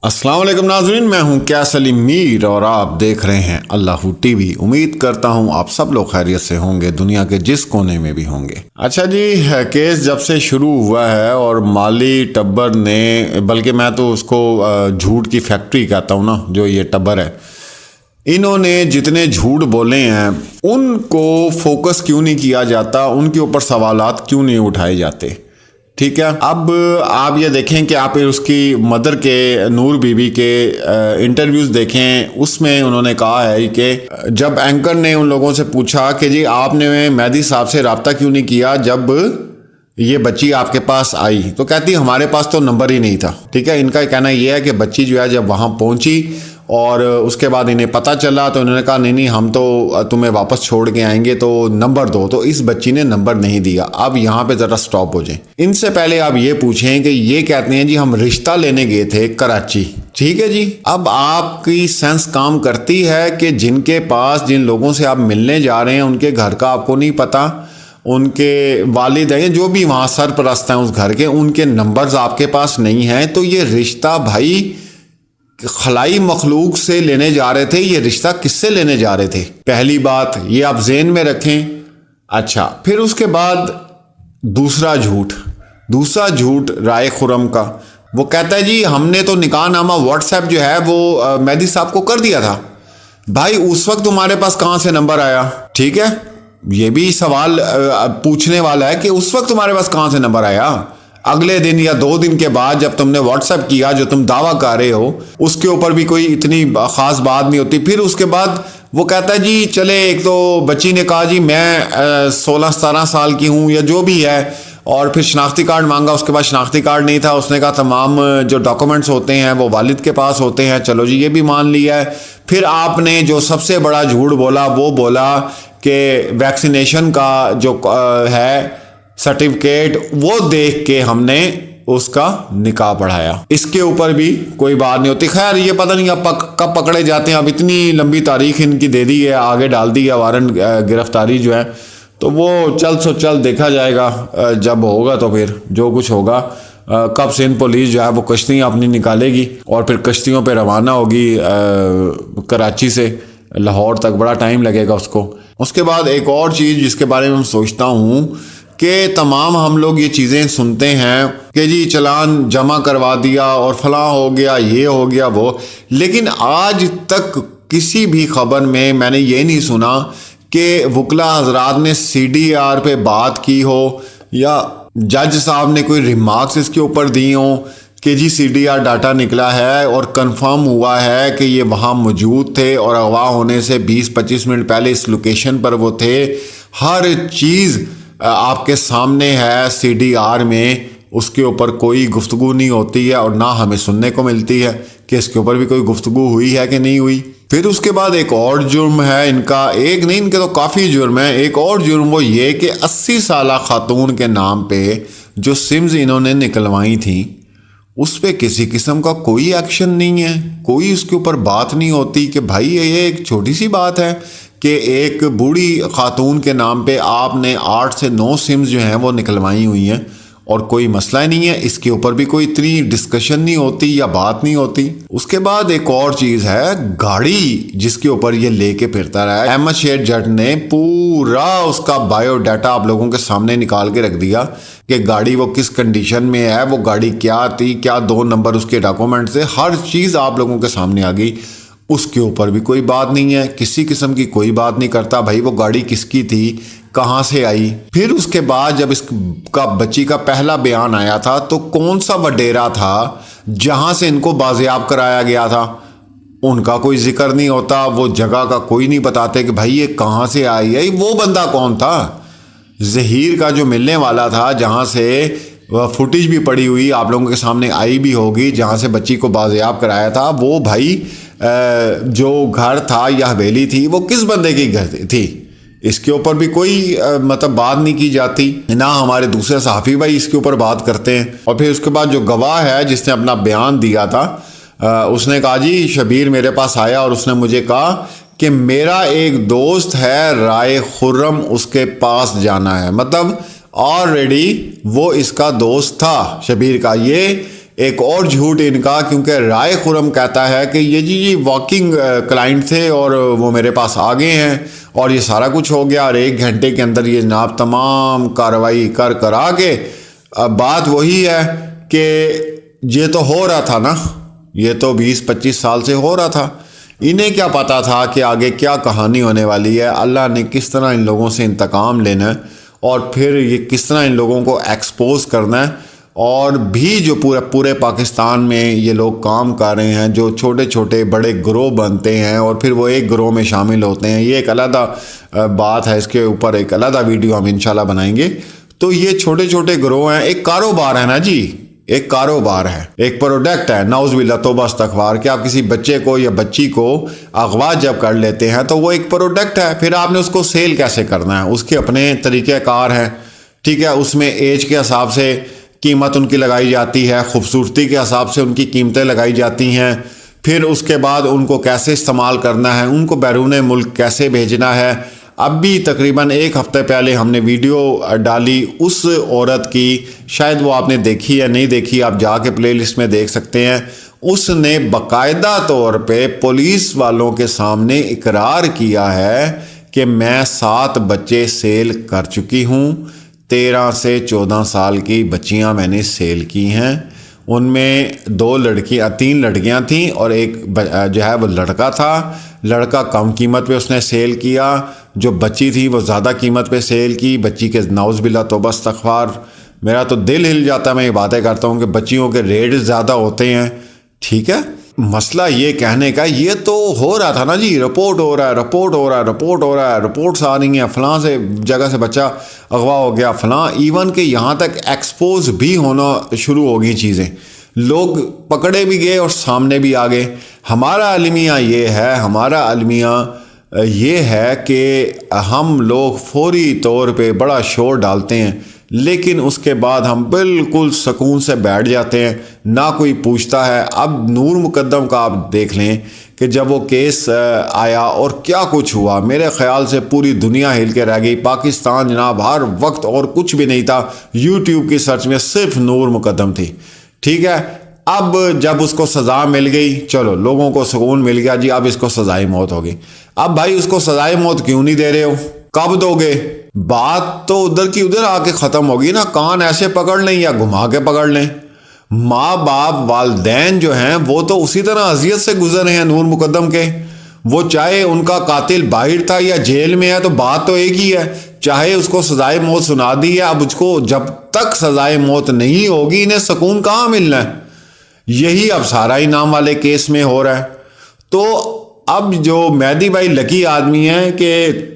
السلام علیکم ناظرین، میں ہوں کیا سلیم میر اور آپ دیکھ رہے ہیں اللہ ٹی وی۔ امید کرتا ہوں آپ سب لوگ خیریت سے ہوں گے، دنیا کے جس کونے میں بھی ہوں گے۔ اچھا جی، کیس جب سے شروع ہوا ہے اور مالی ٹبر نے، بلکہ میں تو اس کو جھوٹ کی فیکٹری کہتا ہوں نا، جو یہ ٹبر ہے، انہوں نے جتنے جھوٹ بولے ہیں ان کو فوکس کیوں نہیں کیا جاتا، ان کے اوپر سوالات کیوں نہیں اٹھائے جاتے؟ ٹھیک ہے، اب آپ یہ دیکھیں کہ آپ اس کی مدر کے، نور بی بی کے انٹرویوز دیکھیں، اس میں انہوں نے کہا ہے کہ جب اینکر نے ان لوگوں سے پوچھا کہ جی آپ نے مہدی صاحب سے رابطہ کیوں نہیں کیا جب یہ بچی آپ کے پاس آئی، تو کہتی ہمارے پاس تو نمبر ہی نہیں تھا۔ ٹھیک ہے، ان کا کہنا یہ ہے کہ بچی جو ہے جب وہاں پہنچی اور اس کے بعد انہیں پتہ چلا تو انہوں نے کہا نہیں ہم تو تمہیں واپس چھوڑ کے آئیں گے تو نمبر دو، تو اس بچی نے نمبر نہیں دیا۔ اب یہاں پہ ذرا سٹاپ ہو جائیں، ان سے پہلے آپ یہ پوچھیں کہ یہ کہتے ہیں جی ہم رشتہ لینے گئے تھے کراچی۔ ٹھیک ہے جی، اب آپ کی سینس کام کرتی ہے کہ جن کے پاس، جن لوگوں سے آپ ملنے جا رہے ہیں ان کے گھر کا آپ کو نہیں پتا، ان کے والد ہیں جو بھی وہاں سرپرست ہیں اس گھر کے، ان کے نمبرز آپ کے پاس نہیں ہیں، تو یہ رشتہ بھائی خلائی مخلوق سے لینے جا رہے تھے، یہ رشتہ کس سے لینے جا رہے تھے؟ پہلی بات یہ آپ ذہن میں رکھیں۔ اچھا، پھر اس کے بعد دوسرا جھوٹ رائے خرم کا، وہ کہتا ہے جی ہم نے تو نکاح نامہ واٹس ایپ جو ہے وہ مہدی صاحب کو کر دیا تھا۔ بھائی اس وقت تمہارے پاس کہاں سے نمبر آیا؟ ٹھیک ہے، یہ بھی سوال پوچھنے والا ہے کہ اس وقت تمہارے پاس کہاں سے نمبر آیا؟ اگلے دن یا 2 دن کے بعد جب تم نے واٹس ایپ کیا، جو تم دعویٰ کر رہے ہو، اس کے اوپر بھی کوئی اتنی خاص بات نہیں ہوتی۔ پھر اس کے بعد وہ کہتا ہے جی چلے، ایک تو بچی نے کہا جی میں 16-17 سال کی ہوں یا جو بھی ہے، اور پھر شناختی کارڈ مانگا، اس کے بعد شناختی کارڈ نہیں تھا، اس نے کہا تمام جو ڈاکومنٹس ہوتے ہیں وہ والد کے پاس ہوتے ہیں، چلو جی یہ بھی مان لیا ہے۔ پھر آپ نے جو سب سے بڑا جھوٹ بولا وہ بولا کہ ویکسینیشن کا جو ہے سرٹیفکیٹ، وہ دیکھ کے ہم نے اس کا نکاح پڑھایا۔ اس کے اوپر بھی کوئی بات نہیں ہوتی۔ خیر یہ پتہ نہیں اب کب پکڑے جاتے ہیں، اب اتنی لمبی تاریخ ان کی دے دی ہے، آگے ڈال دی ہے وارنٹ گرفتاری جو ہے، تو وہ چل دیکھا جائے گا، جب ہوگا تو پھر جو کچھ ہوگا۔ کب سندھ پولیس جو ہے وہ کشتیاں اپنی نکالے گی اور پھر کشتیوں پہ روانہ ہوگی کراچی سے لاہور تک، بڑا ٹائم لگے گا اس کو۔ اس کے بعد ایک اور چیز جس کے بارے میں سوچتا ہوں کہ تمام ہم لوگ یہ چیزیں سنتے ہیں کہ جی چلان جمع کروا دیا اور فلاں ہو گیا، یہ ہو گیا وہ، لیکن آج تک کسی بھی خبر میں نے یہ نہیں سنا کہ وکلا حضرات نے CDR پہ بات کی ہو یا جج صاحب نے کوئی ریمارکس اس کے اوپر دی ہوں کہ جی CDR ڈاٹا نکلا ہے اور کنفرم ہوا ہے کہ یہ وہاں موجود تھے اور اغوا ہونے سے 20-25 منٹ پہلے اس لوکیشن پر وہ تھے۔ ہر چیز آپ کے سامنے ہے CDR میں، اس کے اوپر کوئی گفتگو نہیں ہوتی ہے اور نہ ہمیں سننے کو ملتی ہے کہ اس کے اوپر بھی کوئی گفتگو ہوئی ہے کہ نہیں ہوئی۔ پھر اس کے بعد ایک اور جرم ہے ان کا، ایک نہیں ان کے تو کافی جرم ہے۔ ایک اور جرم وہ یہ کہ 80 سالہ خاتون کے نام پہ جو سمز انہوں نے نکلوائی تھیں اس پہ کسی قسم کا کوئی ایکشن نہیں ہے، کوئی اس کے اوپر بات نہیں ہوتی کہ بھائی یہ ایک چھوٹی سی بات ہے کہ ایک بوڑھی خاتون کے نام پہ آپ نے 8 سے 9 سمز جو ہیں وہ نکلوائی ہوئی ہیں اور کوئی مسئلہ ہی نہیں ہے، اس کے اوپر بھی کوئی اتنی ڈسکشن نہیں ہوتی یا بات نہیں ہوتی۔ اس کے بعد ایک اور چیز ہے، گاڑی جس کے اوپر یہ لے کے پھرتا رہا ہے، احمد شیر جٹ نے پورا اس کا بایو ڈیٹا آپ لوگوں کے سامنے نکال کے رکھ دیا کہ گاڑی وہ کس کنڈیشن میں ہے، وہ گاڑی کیا تھی، کیا 2 نمبر اس کے ڈاکومنٹ سے، ہر چیز آپ لوگوں کے سامنے آ گئی۔ اس کے اوپر بھی کوئی بات نہیں ہے، کسی قسم کی کوئی بات نہیں کرتا بھائی وہ گاڑی کس کی تھی، کہاں سے آئی۔ پھر اس کے بعد جب اس کا بچی کا پہلا بیان آیا تھا تو کون سا وڈیرا تھا جہاں سے ان کو بازیاب کرایا گیا تھا، ان کا کوئی ذکر نہیں ہوتا، وہ جگہ کا کوئی نہیں بتاتے کہ بھائی یہ کہاں سے آئی ہے۔ وہ بندہ کون تھا؟ ظہیر کا جو ملنے والا تھا، جہاں سے فوٹیج بھی پڑی ہوئی آپ لوگوں کے سامنے آئی بھی ہوگی، جہاں سے بچی کو بازیاب کرایا تھا، وہ بھائی جو گھر تھا یا حویلی تھی وہ کس بندے کی گھر تھی، اس کے اوپر بھی کوئی بات نہیں کی جاتی، نہ ہمارے دوسرے صحافی بھائی اس کے اوپر بات کرتے ہیں۔ اور پھر اس کے بعد جو گواہ ہے جس نے اپنا بیان دیا تھا، اس نے کہا جی شبیر میرے پاس آیا اور اس نے مجھے کہا کہ میرا ایک دوست ہے رائے خرم، اس کے پاس جانا ہے، مطلب آلریڈی وہ اس کا دوست تھا شبیر کا۔ یہ ایک اور جھوٹ ان کا، کیونکہ رائے خرم کہتا ہے کہ یہ واکنگ کلائنٹ تھے اور وہ میرے پاس آ گئے ہیں اور یہ سارا کچھ ہو گیا، اور 1 گھنٹے کے اندر یہ جناب تمام کارروائی کرا کے، بات وہی ہے کہ یہ تو ہو رہا تھا نا، یہ تو 20-25 سال سے ہو رہا تھا، انہیں کیا پتا تھا کہ آگے کیا کہانی ہونے والی ہے، اللہ نے کس طرح ان لوگوں سے انتقام لینا ہے اور پھر یہ کس طرح ان لوگوں کو ایکسپوز کرنا ہے۔ اور بھی جو پورے پاکستان میں یہ لوگ کام کر رہے ہیں، جو چھوٹے چھوٹے بڑے گروہ بنتے ہیں اور پھر وہ ایک گروہ میں شامل ہوتے ہیں، یہ ایک علیحدہ بات ہے، اس کے اوپر ایک علیحدہ ویڈیو ہم انشاءاللہ بنائیں گے۔ تو یہ چھوٹے چھوٹے گروہ ہیں، ایک کاروبار ہے نا جی، ایک کاروبار ہے، ایک پروڈکٹ ہے، نعوذ باللہ توبہ استغفار، کہ آپ کسی بچے کو یا بچی کو اغوا جب کر لیتے ہیں تو وہ ایک پروڈکٹ ہے، پھر آپ نے اس کو سیل کیسے کرنا ہے، اس کے اپنے طریقہ کار ہیں، ٹھیک ہے، اس میں ایج کے حساب سے قیمت ان کی لگائی جاتی ہے، خوبصورتی کے حساب سے ان کی قیمتیں لگائی جاتی ہیں، پھر اس کے بعد ان کو کیسے استعمال کرنا ہے، ان کو بیرون ملک کیسے بھیجنا ہے۔ اب بھی تقریباً 1 ہفتے پہلے ہم نے ویڈیو ڈالی اس عورت کی، شاید وہ آپ نے دیکھی یا نہیں دیکھی، آپ جا کے پلے لسٹ میں دیکھ سکتے ہیں، اس نے باقاعدہ طور پہ پولیس والوں کے سامنے اقرار کیا ہے کہ میں 7 بچے سیل کر چکی ہوں، 13 سے 14 سال کی بچیاں میں نے سیل کی ہیں، ان میں 3 لڑکیاں تھیں اور ایک جو ہے وہ لڑکا تھا، لڑکا کم قیمت پہ اس نے سیل کیا، جو بچی تھی وہ زیادہ قیمت پہ سیل کی، بچی کے نعوذ باللہ توبہ استغفار، میرا تو دل ہل جاتا ہے میں یہ باتیں کرتا ہوں کہ بچیوں کے ریٹ زیادہ ہوتے ہیں، ٹھیک ہے۔ مسئلہ یہ کہنے کا، یہ تو ہو رہا تھا نا جی، رپورٹ ہو رہا ہے، رپورٹس آ رہی ہیں، فلاں سے جگہ سے بچہ اغوا ہو گیا، فلاں، ایون کہ یہاں تک ایکسپوز بھی ہونا شروع ہو گئی چیزیں، لوگ پکڑے بھی گئے اور سامنے بھی آ گئے۔ ہمارا المیہ یہ ہے کہ ہم لوگ فوری طور پہ بڑا شور ڈالتے ہیں، لیکن اس کے بعد ہم بالکل سکون سے بیٹھ جاتے ہیں، نہ کوئی پوچھتا ہے۔ اب نور مقدم کا آپ دیکھ لیں کہ جب وہ کیس آیا اور کیا کچھ ہوا، میرے خیال سے پوری دنیا ہل کے رہ گئی، پاکستان جناب ہر وقت اور کچھ بھی نہیں تھا، یوٹیوب کی سرچ میں صرف نور مقدم تھی، ٹھیک ہے۔ اب جب اس کو سزا مل گئی، چلو لوگوں کو سکون مل گیا جی، اب اس کو سزائے موت ہوگی۔ اب بھائی اس کو سزائے موت کیوں نہیں دے رہے ہو، کب دو گے؟ بات تو ادھر کی ادھر آ کے ختم ہوگی نا، کان ایسے پکڑ لیں یا گھما کے پکڑ لیں۔ ماں باپ والدین جو ہیں وہ تو اسی طرح اذیت سے گزر رہے ہیں نور مقدم کے، وہ چاہے ان کا قاتل باہر تھا یا جیل میں ہے تو بات تو ایک ہی ہے، چاہے اس کو سزائے موت سنا دی ہے، اب اس کو جب تک سزائے موت نہیں ہوگی انہیں سکون کہاں ملنا ہے؟ یہی اب سارا انعام والے کیس میں ہو رہا ہے۔ تو اب جو مہدی بھائی لکی آدمی ہیں کہ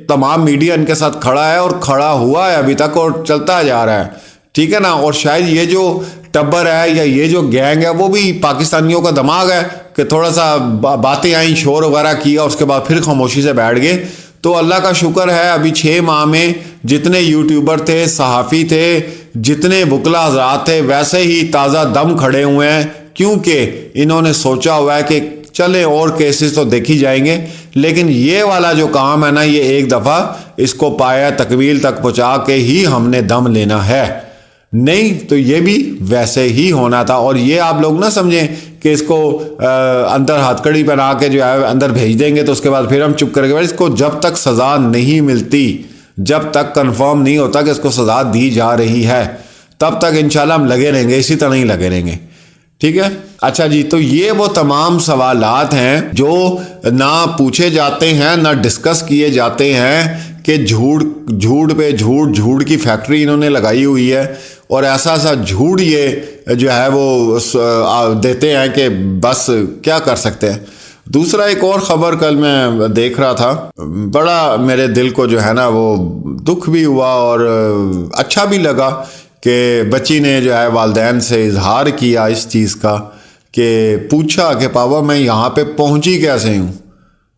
تمام میڈیا ان کے ساتھ کھڑا ہے اور کھڑا ہوا ہے ابھی تک اور چلتا جا رہا ہے، ٹھیک ہے نا، اور شاید یہ جو ٹبر ہے یا یہ جو گینگ ہے وہ بھی پاکستانیوں کا دماغ ہے کہ تھوڑا سا باتیں آئیں، شور وغیرہ کیا، اس کے بعد پھر خاموشی سے بیٹھ گئے۔ تو اللہ کا شکر ہے ابھی 6 ماہ میں جتنے یوٹیوبر تھے، صحافی تھے، جتنے وکلا حضرات تھے، ویسے ہی تازہ دم کھڑے ہوئے ہیں، کیونکہ انہوں نے سوچا ہوا ہے کہ چلے اور کیسز تو دیکھی جائیں گے، لیکن یہ والا جو کام ہے نا، یہ ایک دفعہ اس کو پایا تکمیل تک پہنچا کے ہی ہم نے دم لینا ہے، نہیں تو یہ بھی ویسے ہی ہونا تھا۔ اور یہ آپ لوگ نہ سمجھیں کہ اس کو اندر ہتھ کڑی پہنا کے جو ہے اندر بھیج دیں گے تو اس کے بعد پھر ہم چپ کر کے، اس کو جب تک سزا نہیں ملتی، جب تک کنفرم نہیں ہوتا کہ اس کو سزا دی جا رہی ہے، تب تک انشاءاللہ ہم لگے رہیں گے، اسی طرح ہی لگے رہیں گے، ٹھیک ہے۔ اچھا جی، تو یہ وہ تمام سوالات ہیں جو نہ پوچھے جاتے ہیں نہ ڈسکس کیے جاتے ہیں، کہ جھوٹ پہ جھوٹ کی فیکٹری انہوں نے لگائی ہوئی ہے، اور ایسا جھوٹ یہ جو ہے وہ دیتے ہیں کہ بس کیا کر سکتے ہیں۔ دوسرا ایک اور خبر کل میں دیکھ رہا تھا، بڑا میرے دل کو جو ہے نا وہ دکھ بھی ہوا اور اچھا بھی لگا کہ بچی نے جو ہے والدین سے اظہار کیا اس چیز کا، کہ پوچھا کہ پاپا میں یہاں پہ پہنچی کیسے ہوں،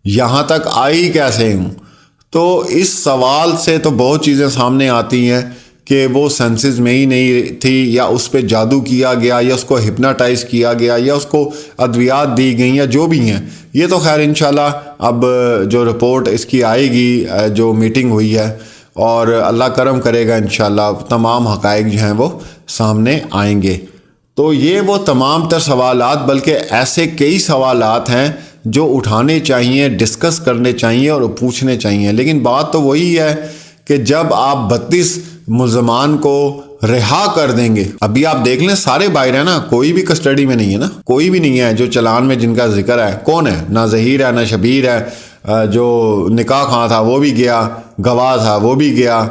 یہاں تک آئی کیسے ہوں۔ تو اس سوال سے تو بہت چیزیں سامنے آتی ہیں کہ وہ سینسز میں ہی نہیں تھی، یا اس پہ جادو کیا گیا، یا اس کو ہپناٹائز کیا گیا، یا اس کو ادویات دی گئیں، یا جو بھی ہیں۔ یہ تو خیر انشاءاللہ اب جو رپورٹ اس کی آئے گی، جو میٹنگ ہوئی ہے، اور اللہ کرم کرے گا انشاءاللہ تمام حقائق جو ہیں وہ سامنے آئیں گے۔ تو یہ وہ تمام تر سوالات، بلکہ ایسے کئی سوالات ہیں جو اٹھانے چاہیے، ڈسکس کرنے چاہیے اور پوچھنے چاہیے. لیکن بات تو وہی ہے کہ جب آپ 32 ملزمان کو رہا کر دیں گے، ابھی آپ دیکھ لیں سارے باہر ہیں نا، کوئی بھی کسٹڈی میں نہیں ہے نا، کوئی بھی نہیں ہے جو چلان میں جن کا ذکر ہے. کون ہے؟ نہ ظہیر ہے، نہ شبیر ہے. جو نکاح خواں تھا وہ بھی گیا، گواہ تھا وہ بھی گیا،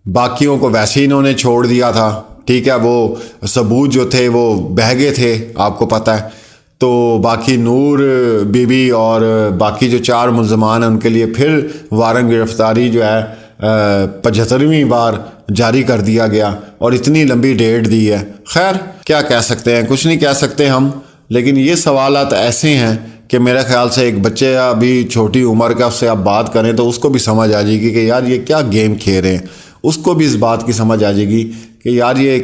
باقیوں کو ویسے ہی انہوں نے چھوڑ دیا تھا. ٹھیک ہے، وہ ثبوت جو تھے وہ بہہ گئے تھے، آپ کو پتہ ہے. تو باقی نور بی بی اور باقی جو 4 ملزمان ہیں ان کے لیے پھر وارنٹ گرفتاری جو ہے 75ویں بار جاری کر دیا گیا، اور اتنی لمبی ڈیٹ دی ہے. خیر کیا کہہ سکتے ہیں، کچھ نہیں کہہ سکتے ہم. لیکن یہ سوالات ایسے ہیں کہ میرے خیال سے ایک بچے ابھی چھوٹی عمر کا، اس سے آپ بات کریں تو اس کو بھی سمجھ آ جائے گی کہ یار یہ کیا گیم کھیل رہے ہیں. اس کو بھی اس بات کی سمجھ آ جائے گی کہ یار یہ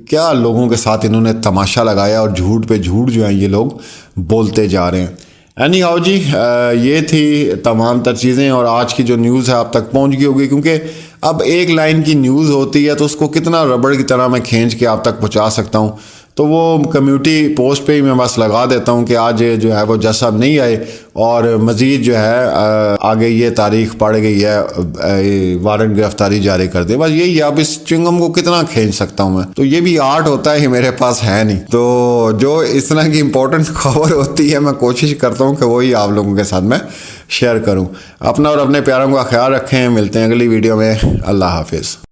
کیا لوگوں کے ساتھ انہوں نے تماشا لگایا، اور جھوٹ پہ جھوٹ جو ہیں یہ لوگ بولتے جا رہے ہیں. اینی ہاؤ جی، یہ تھی تمام تر چیزیں، اور آج کی جو نیوز ہے آپ تک پہنچ گئی ہوگی، کیونکہ اب ایک لائن کی نیوز ہوتی ہے تو اس کو کتنا ربڑ کی طرح میں کھینچ کے آپ تک پہنچا سکتا ہوں. تو وہ کمیونٹی پوسٹ پہ ہی میں بس لگا دیتا ہوں کہ آج جو ہے وہ جج صاحب نہیں آئے، اور مزید جو ہے آگے یہ تاریخ پڑ گئی ہے وارنٹ گرفتاری جاری کر دے. بس یہی ہے، اب اس چنگم کو کتنا کھینچ سکتا ہوں میں. تو یہ بھی آرٹ ہوتا ہے، یہ میرے پاس ہے نہیں. تو جو اس طرح کی امپورٹنٹ خبر ہوتی ہے میں کوشش کرتا ہوں کہ وہی آپ لوگوں کے ساتھ میں شیئر کروں. اپنا اور اپنے پیاروں کا خیال رکھیں. ملتے ہیں اگلی ویڈیو میں. اللہ حافظ.